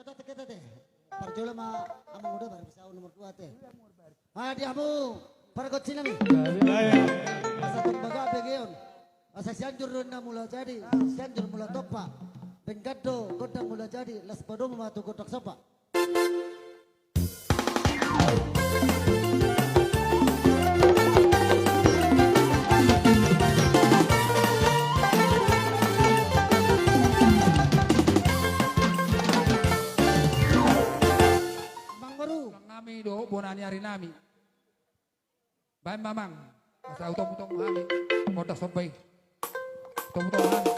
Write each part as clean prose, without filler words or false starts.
kota kita teh. Parjola ma ama udah baru bisa nomor 2 teh. Di amu pargot sinami. Asa tembaga begeon. Asa sianjur na mula jadi, sianjur mula topa. Pengkado kota mula jadi, las padom matu kotak sopa. Do bonani hari nami. Bahan mamang. Asa utong-utong mahami. Kodak sopai. Utong-utong mahami.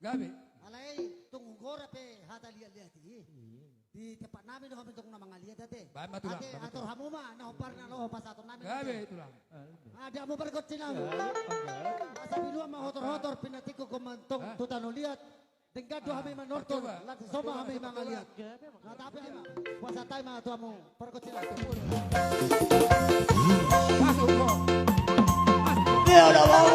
Gabi. Alay tunggu gora pe hata lihat-lihat di tempat namin do kami tong mga lihat ate. Bahan matulang. Ate ator hamuma na hopar na lo pas ator namin. Gabi tulang. Ada mo bergot sinamu. Asa bilua ma hotor-hotor pinatiko ko mantong tutano lihat. Tingkad do kami manortor. Lagi soba kami mga lihat. Na tapi ama puasa tayo mga tuwa mo bergot sinamu. Masuk ko. Ya udah mau.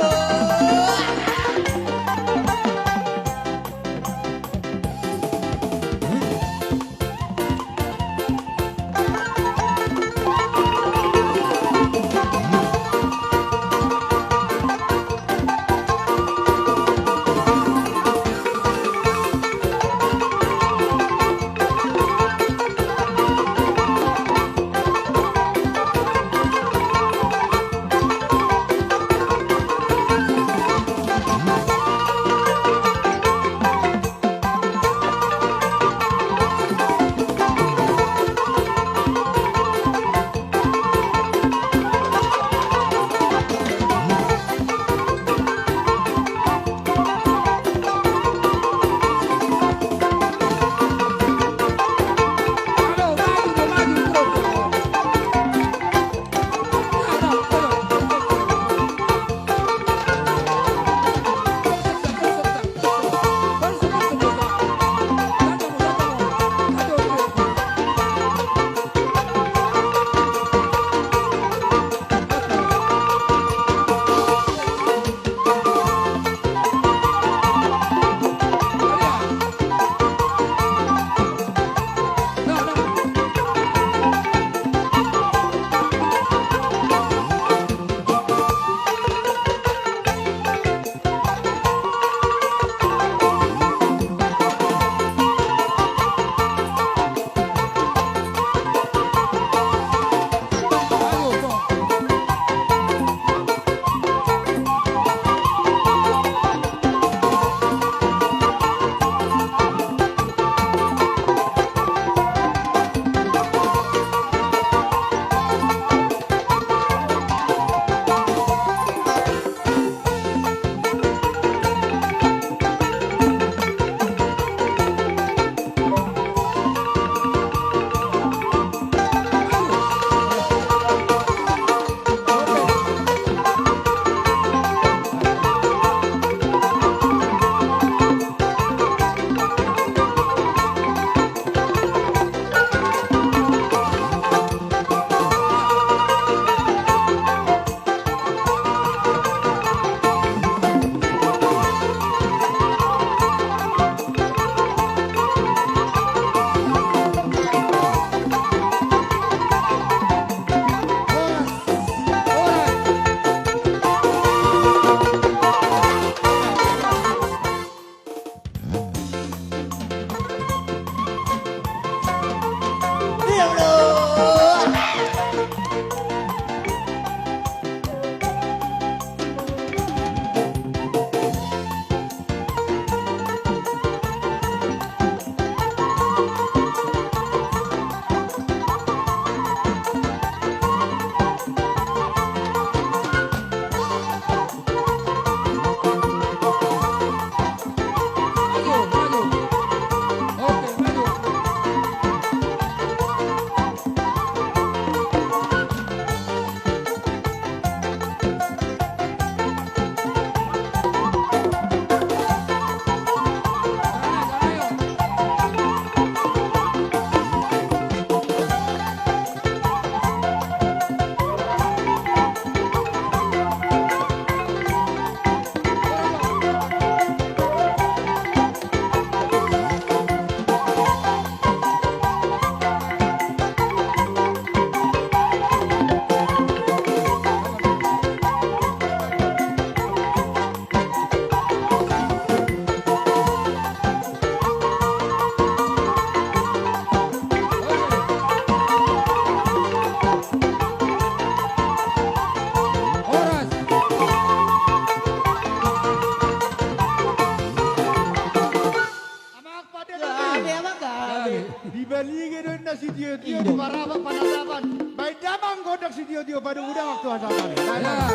Dio di Baraba Panatapan. Baik damang godak si Dio pada udah waktu ada kali. Ya.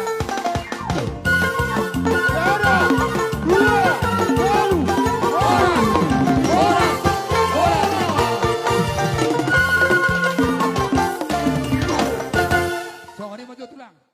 Ada 2 So, ini maju tulang.